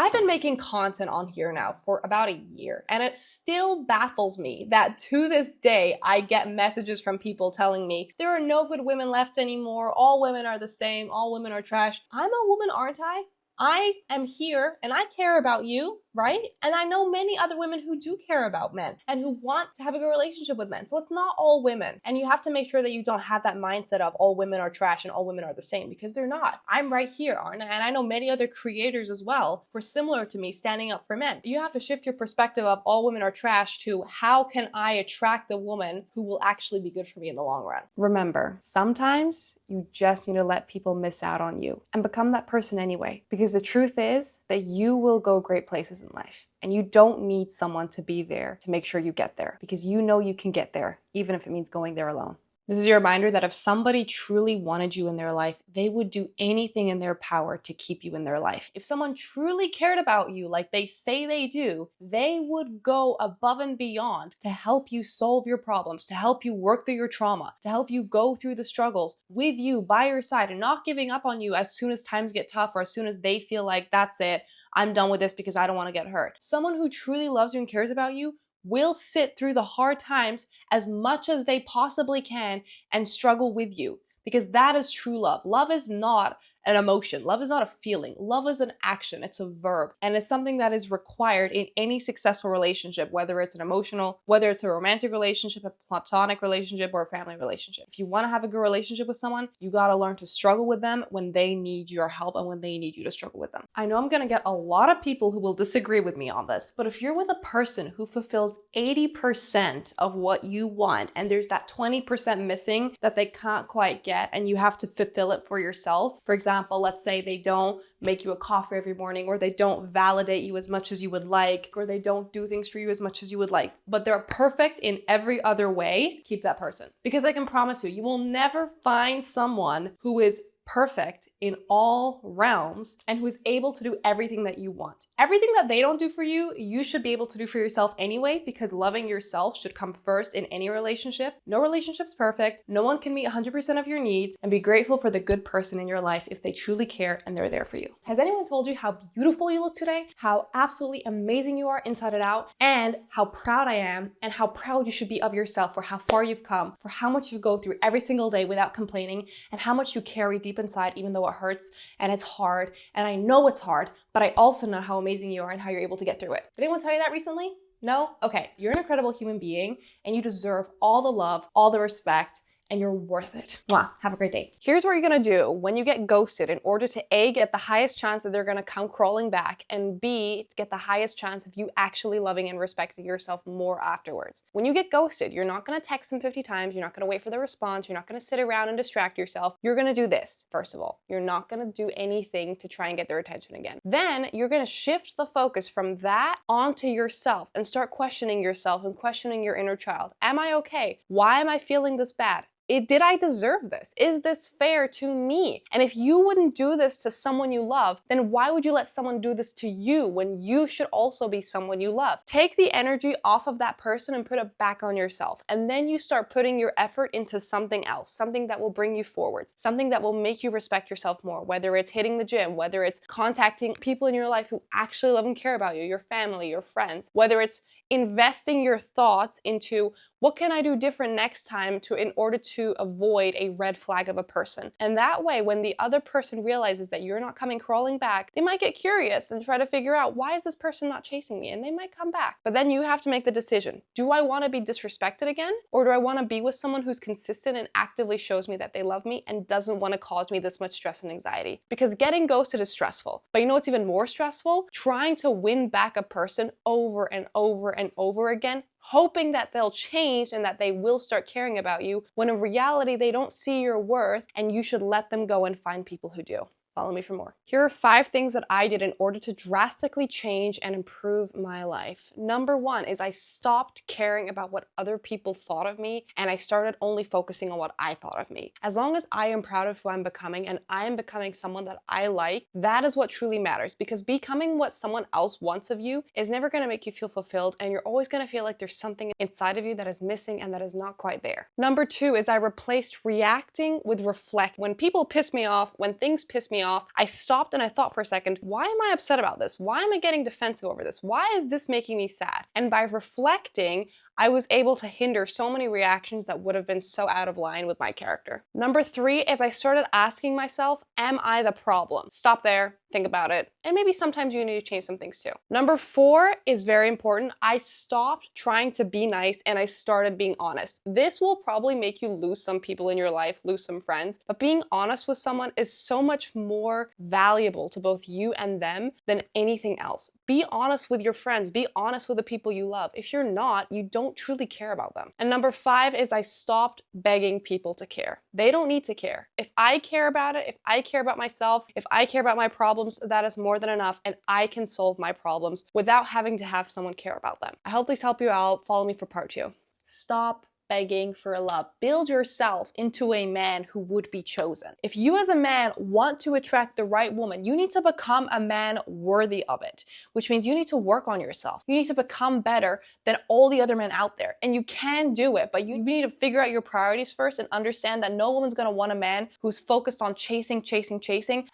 I've been making content on here now for about a year, and it still baffles me that to this day, I get messages from people telling me there are no good women left anymore, all women are the same, all women are trash. I'm a woman, aren't I? I am here and I care about you, right? And I know many other women who do care about men and who want to have a good relationship with men. So it's not all women. And you have to make sure that you don't have that mindset of all women are trash and all women are the same, because they're not. I'm right here, aren't I? And I know many other creators as well who are similar to me, standing up for men. You have to shift your perspective of all women are trash to how can I attract the woman who will actually be good for me in the long run. Remember, sometimes you just need to let people miss out on you and become that person anyway, because the truth is that you will go great places in life, and you don't need someone to be there to make sure you get there, because you know you can get there, even if it means going there alone. This is your reminder that if somebody truly wanted you in their life, they would do anything in their power to keep you in their life. If someone truly cared about you like they say they do, they would go above and beyond to help you solve your problems, to help you work through your trauma, to help you go through the struggles with you by your side, and not giving up on you as soon as times get tough or as soon as they feel like that's it, I'm done with this because I don't want to get hurt. Someone who truly loves you and cares about you will sit through the hard times as much as they possibly can and struggle with you, because that is true love. Love is not an emotion. Love is not a feeling. Love is an action. It's a verb. And it's something that is required in any successful relationship, whether it's an emotional, whether it's a romantic relationship, a platonic relationship, or a family relationship. If you want to have a good relationship with someone, you got to learn to struggle with them when they need your help and when they need you to struggle with them. I know I'm going to get a lot of people who will disagree with me on this, but if you're with a person who fulfills 80% of what you want, and there's that 20% missing that they can't quite get, and you have to fulfill it for yourself. For example, let's say they don't make you a coffee every morning, or they don't validate you as much as you would like, or they don't do things for you as much as you would like, but they're perfect in every other way, keep that person. Because I can promise you, you will never find someone who is perfect in all realms and who is able to do everything that you want. Everything that they don't do for you, you should be able to do for yourself anyway, because loving yourself should come first in any relationship. No relationship's perfect. No one can meet 100% of your needs, and be grateful for the good person in your life if they truly care and they're there for you. Has anyone told you how beautiful you look today? How absolutely amazing you are inside and out, and how proud I am, and how proud you should be of yourself for how far you've come, for how much you go through every single day without complaining, and how much you carry deep inside, even though it hurts and it's hard. And I know it's hard, but I also know how amazing you are and how you're able to get through it. Did anyone tell you that recently? No? Okay, you're an incredible human being, and you deserve all the love, all the respect, and you're worth it. Mwah. Have a great day. Here's what you're gonna do when you get ghosted in order to A, get the highest chance that they're gonna come crawling back, and B, get the highest chance of you actually loving and respecting yourself more afterwards. When you get ghosted, you're not gonna text them 50 times, you're not gonna wait for the response, you're not gonna sit around and distract yourself. You're gonna do this, first of all. You're not gonna do anything to try and get their attention again. Then you're gonna shift the focus from that onto yourself and start questioning yourself and questioning your inner child. Am I okay? Why am I feeling this bad? Did I deserve this? Is this fair to me? And if you wouldn't do this to someone you love, then why would you let someone do this to you when you should also be someone you love? Take the energy off of that person and put it back on yourself. And then you start putting your effort into something else, something that will bring you forward, something that will make you respect yourself more, whether it's hitting the gym, whether it's contacting people in your life who actually love and care about you, your family, your friends, whether it's investing your thoughts into what can I do different next time in order to avoid a red flag of a person. And that way, when the other person realizes that you're not coming crawling back, they might get curious and try to figure out, why is this person not chasing me? And they might come back. But then you have to make the decision. Do I want to be disrespected again? Or do I want to be with someone who's consistent and actively shows me that they love me and doesn't want to cause me this much stress and anxiety? Because getting ghosted is stressful. But you know what's even more stressful? Trying to win back a person over and over and over again, hoping that they'll change and that they will start caring about you, when in reality they don't see your worth, and you should let them go and find people who do. Follow me for more. Here are 5 things that I did in order to drastically change and improve my life. Number 1 is I stopped caring about what other people thought of me, and I started only focusing on what I thought of me. As long as I am proud of who I'm becoming and I am becoming someone that I like, that is what truly matters, because becoming what someone else wants of you is never going to make you feel fulfilled, and you're always going to feel like there's something inside of you that is missing and that is not quite there. Number 2 is I replaced reacting with reflect. When people piss me off, when things piss me off, I stopped and I thought for a second, why am I upset about this? Why am I getting defensive over this? Why is this making me sad? And by reflecting, I was able to hinder so many reactions that would have been so out of line with my character. Number 3 is I started asking myself, am I the problem? Stop there, think about it, and maybe sometimes you need to change some things too. Number 4 is very important. I stopped trying to be nice and I started being honest. This will probably make you lose some people in your life, lose some friends, but being honest with someone is so much more valuable to both you and them than anything else. Be honest with your friends, be honest with the people you love. If you're not, you don't truly care about them. And number 5 is I stopped begging people to care. They don't need to care. If I care about it, if I care about myself, if I care about my problems, that is more than enough, and I can solve my problems without having to have someone care about them. I hope these help you out. Follow me for part 2. Stop begging for love. Build yourself into a man who would be chosen. If you as a man want to attract the right woman, you need to become a man worthy of it, which means you need to work on yourself. You need to become better than all the other men out there. And you can do it, but you need to figure out your priorities first and understand that no woman's gonna want a man who's focused on chasing,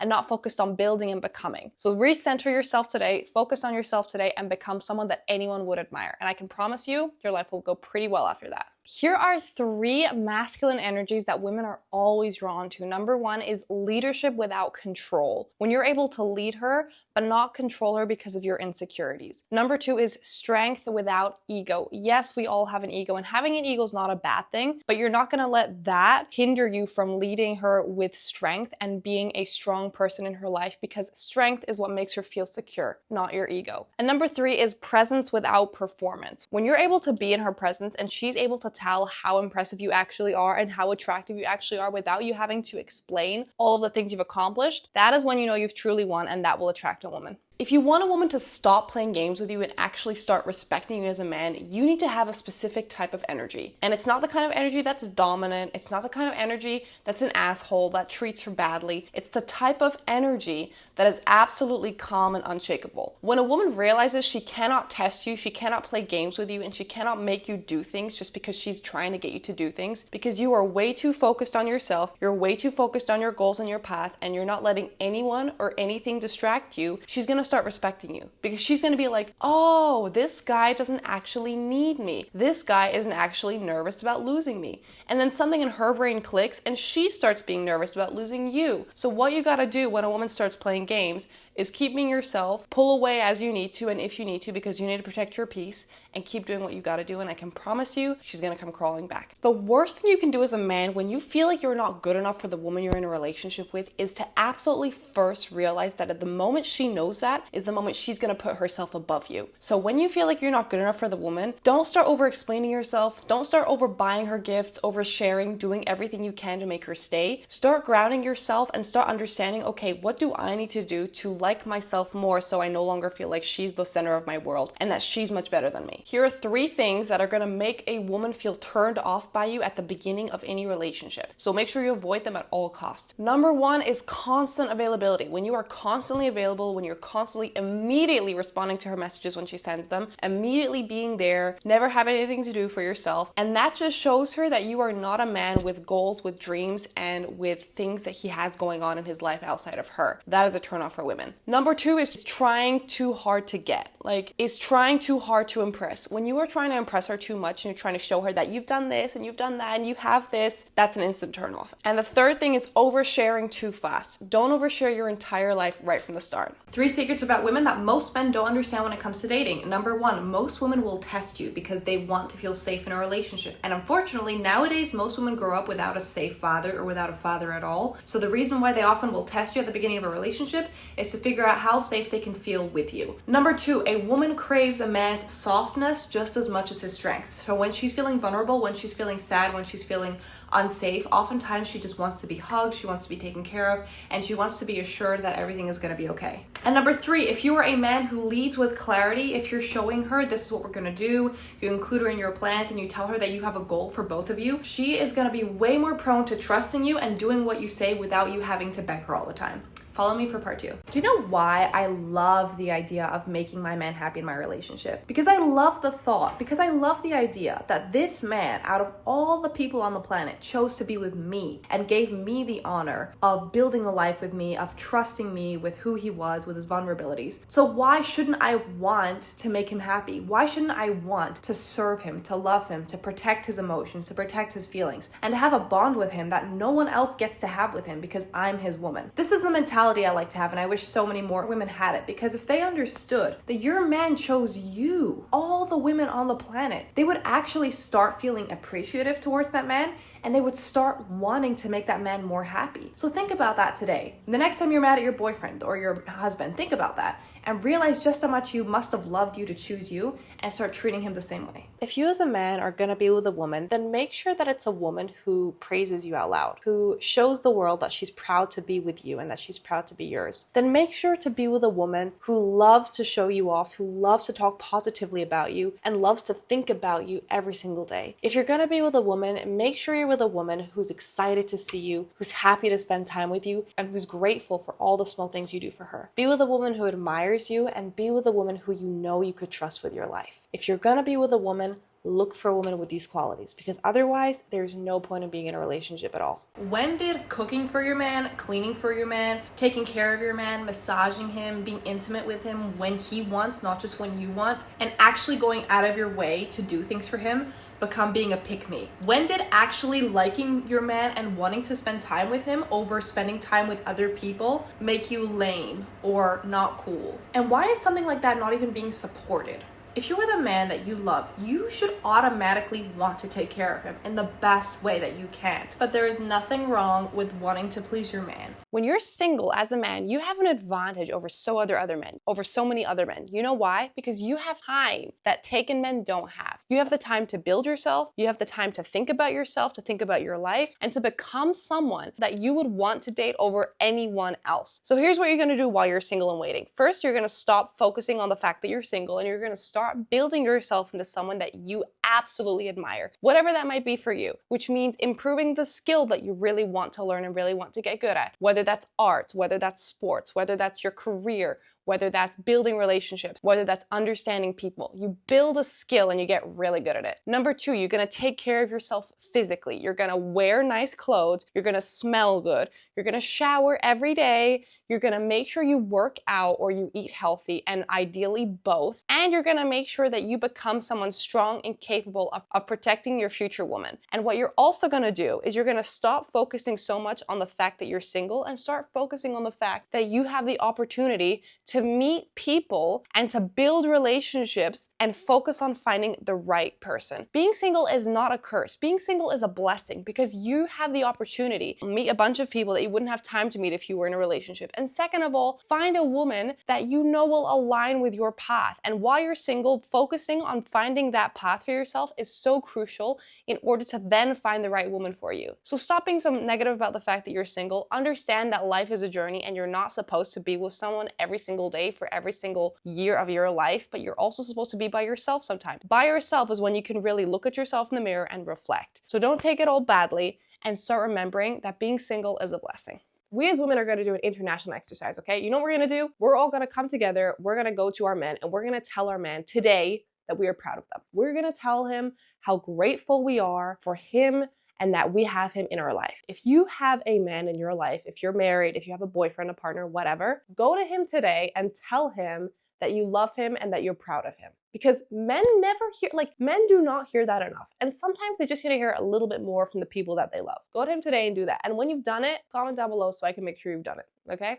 and not focused on building and becoming. So recenter yourself today, focus on yourself today, and become someone that anyone would admire. And I can promise you, your life will go pretty well after that. Here are 3 masculine energies that women are always drawn to. Number 1 is leadership without control. When you're able to lead her, but not control her because of your insecurities. Number 2 is strength without ego. Yes, we all have an ego, and having an ego is not a bad thing, but you're not gonna let that hinder you from leading her with strength and being a strong person in her life, because strength is what makes her feel secure, not your ego. And number 3 is presence without performance. When you're able to be in her presence and she's able to tell how impressive you actually are and how attractive you actually are without you having to explain all of the things you've accomplished, that is when you know you've truly won, and that will attract a woman. If you want a woman to stop playing games with you and actually start respecting you as a man, you need to have a specific type of energy. And it's not the kind of energy that's dominant. It's not the kind of energy that's an asshole that treats her badly. It's the type of energy that is absolutely calm and unshakable. When a woman realizes she cannot test you, she cannot play games with you, and she cannot make you do things just because she's trying to get you to do things, because you are way too focused on yourself, you're way too focused on your goals and your path, and you're not letting anyone or anything distract you, she's gonna start respecting you, because she's gonna be like, oh, this guy doesn't actually need me. This guy isn't actually nervous about losing me. And then something in her brain clicks and she starts being nervous about losing you. So what you gotta do when a woman starts playing games is keep being yourself, pull away as you need to and if you need to, because you need to protect your peace, and keep doing what you gotta do, and I can promise you she's gonna come crawling back. The worst thing you can do as a man when you feel like you're not good enough for the woman you're in a relationship with is to absolutely first realize that at the moment she knows that is the moment she's gonna put herself above you. So when you feel like you're not good enough for the woman, don't start over explaining yourself, don't start over buying her gifts, over sharing, doing everything you can to make her stay. Start grounding yourself and start understanding, okay, what do I need to do to like myself more so I no longer feel like she's the center of my world and that she's much better than me. Here are 3 things that are gonna make a woman feel turned off by you at the beginning of any relationship. So make sure you avoid them at all costs. Number 1 is constant availability. When you are constantly available, when you're constantly immediately responding to her messages when she sends them, immediately being there, never having anything to do for yourself, and that just shows her that you are not a man with goals, with dreams, and with things that he has going on in his life outside of her. That is a turn off for women. Number 2 is trying too hard to get. Is trying too hard to impress. When you are trying to impress her too much and you're trying to show her that you've done this and you've done that and you have this, that's an instant turn off. And the 3rd thing is oversharing too fast. Don't overshare your entire life right from the start. 3 secrets about women that most men don't understand when it comes to dating. Number 1, most women will test you because they want to feel safe in a relationship. And unfortunately, nowadays, most women grow up without a safe father or without a father at all. So the reason why they often will test you at the beginning of a relationship is to figure out how safe they can feel with you. Number 2, a woman craves a man's softness just as much as his strengths. So when she's feeling vulnerable, when she's feeling sad, when she's feeling unsafe, oftentimes she just wants to be hugged, she wants to be taken care of, and she wants to be assured that everything is going to be okay. And number 3, if you are a man who leads with clarity, if you're showing her this is what we're going to do, you include her in your plans and you tell her that you have a goal for both of you, she is going to be way more prone to trusting you and doing what you say without you having to beg her all the time. Follow me for part 2. Do you know why I love the idea of making my man happy in my relationship? Because I love the thought, because I love the idea that this man, out of all the people on the planet, chose to be with me and gave me the honor of building a life with me, of trusting me with who he was, with his vulnerabilities. So why shouldn't I want to make him happy? Why shouldn't I want to serve him, to love him, to protect his emotions, to protect his feelings, and to have a bond with him that no one else gets to have with him because I'm his woman? This is the mentality I like to have, and I wish so many more women had it, because if they understood that your man chose you, all the women on the planet, they would actually start feeling appreciative towards that man, and they would start wanting to make that man more happy. So think about that today. The next time you're mad at your boyfriend or your husband, think about that and realize just how much you must have loved you to choose you, and start treating him the same way. If you as a man are gonna be with a woman, then make sure that it's a woman who praises you out loud, who shows the world that she's proud to be with you and that she's proud to be yours. Then make sure to be with a woman who loves to show you off, who loves to talk positively about you, and loves to think about you every single day. If you're gonna be with a woman, make sure you're with a woman who's excited to see you, who's happy to spend time with you, and who's grateful for all the small things you do for her. Be with a woman who admires you, and be with a woman who you know you could trust with your life. If you're gonna be with a woman, look for a woman with these qualities, because otherwise there's no point in being in a relationship at all. When did cooking for your man, cleaning for your man, taking care of your man, massaging him, being intimate with him when he wants, not just when you want, and actually going out of your way to do things for him become being a pick-me? When did actually liking your man and wanting to spend time with him over spending time with other people make you lame or not cool? And why is something like that not even being supported? If you're with a man that you love, you should automatically want to take care of him in the best way that you can. But there is nothing wrong with wanting to please your man. When you're single as a man, you have an advantage over so many other men. You know why? Because you have time that taken men don't have. You have the time to build yourself, you have the time to think about yourself, to think about your life, and to become someone that you would want to date over anyone else. So here's what you're gonna do while you're single and waiting. First, you're gonna stop focusing on the fact that you're single, and you're gonna start building yourself into someone that you absolutely admire, whatever that might be for you, which means improving the skill that you really want to learn and really want to get good at, whether that's art, whether that's sports, whether that's your career, whether that's building relationships, whether that's understanding people. You build a skill and you get really good at it. Number 2, you're gonna take care of yourself physically. You're gonna wear nice clothes, you're gonna smell good, you're gonna shower every day, you're gonna make sure you work out or you eat healthy, and ideally both, and you're gonna make sure that you become someone strong and capable of protecting your future woman. And what you're also gonna do is you're gonna stop focusing so much on the fact that you're single and start focusing on the fact that you have the opportunity to meet people and to build relationships and focus on finding the right person. Being single is not a curse. Being single is a blessing, because you have the opportunity to meet a bunch of people that you wouldn't have time to meet if you were in a relationship. And second of all, find a woman that you know will align with your path. And while you're single, focusing on finding that path for yourself is so crucial in order to then find the right woman for you. So stop being so negative about the fact that you're single. Understand that life is a journey and you're not supposed to be with someone every single day for every single year of your life, but you're also supposed to be by yourself sometimes. By yourself is when you can really look at yourself in the mirror and reflect. So don't take it all badly, and start remembering that being single is a blessing. We as women are going to do an international exercise, okay? You know what we're going to do? We're all going to come together, we're going to go to our men, and we're going to tell our man today that we are proud of them. We're going to tell him how grateful we are for him and that we have him in our life. If you have a man in your life, if you're married, if you have a boyfriend, a partner, whatever, go to him today and tell him that you love him and that you're proud of him. Because men do not hear that enough. And sometimes they just need to hear a little bit more from the people that they love. Go to him today and do that. And when you've done it, comment down below so I can make sure you've done it, okay?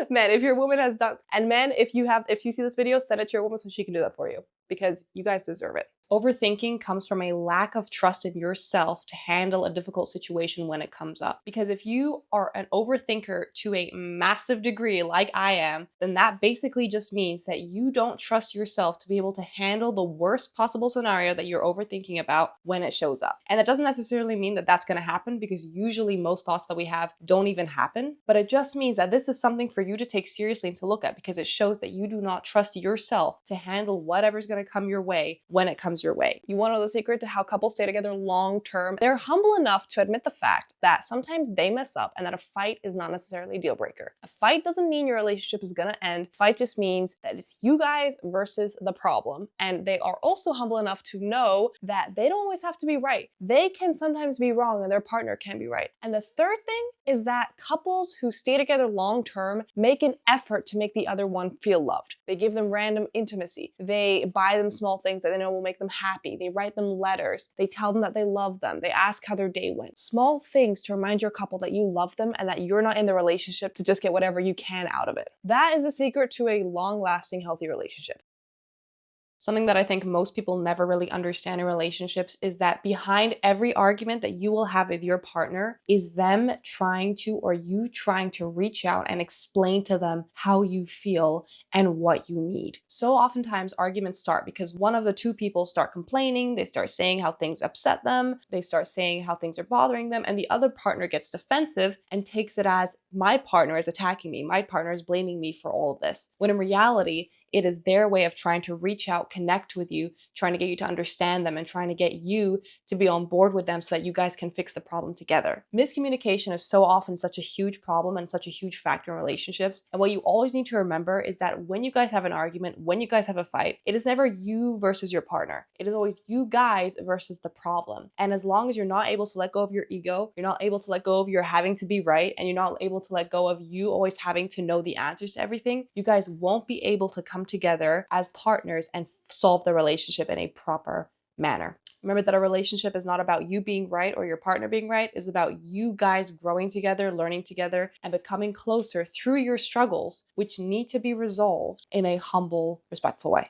Men, if your woman has done, and men, if you see this video, send it to your woman so she can do that for you, because you guys deserve it. Overthinking comes from a lack of trust in yourself to handle a difficult situation when it comes up. Because if you are an overthinker to a massive degree like I am, then that basically just means that you don't trust yourself to be able to handle the worst possible scenario that you're overthinking about when it shows up. And that doesn't necessarily mean that that's going to happen, because usually most thoughts that we have don't even happen, but it just means that this is something something for you to take seriously and to look at, because it shows that you do not trust yourself to handle whatever's going to come your way when it comes your way. You want to know the secret to how couples stay together long term? They're humble enough to admit the fact that sometimes they mess up and that a fight is not necessarily a deal breaker. A fight doesn't mean your relationship is going to end. Fight just means that it's you guys versus the problem. And they are also humble enough to know that they don't always have to be right. They can sometimes be wrong and their partner can be right. And the third thing is that couples who stay together long term make an effort to make the other one feel loved. They give them random intimacy. They buy them small things that they know will make them happy. They write them letters. They tell them that they love them. They ask how their day went. Small things to remind your couple that you love them and that you're not in the relationship to just get whatever you can out of it. That is the secret to a long-lasting, healthy relationship. Something that I think most people never really understand in relationships is that behind every argument that you will have with your partner is them trying to, or you trying to reach out and explain to them how you feel and what you need. So oftentimes arguments start because one of the two people start complaining, they start saying how things upset them, they start saying how things are bothering them, and the other partner gets defensive and takes it as my partner is attacking me, my partner is blaming me for all of this. When in reality, it is their way of trying to reach out, connect with you, trying to get you to understand them, and trying to get you to be on board with them so that you guys can fix the problem together. Miscommunication is so often such a huge problem and such a huge factor in relationships. And what you always need to remember is that when you guys have an argument, when you guys have a fight, it is never you versus your partner. It is always you guys versus the problem. And as long as you're not able to let go of your ego, you're not able to let go of your having to be right, and you're not able to let go of you always having to know the answers to everything, you guys won't be able to come together as partners and solve the relationship in a proper manner. Remember that a relationship is not about you being right or your partner being right. It's about you guys growing together, learning together, and becoming closer through your struggles, which need to be resolved in a humble, respectful way.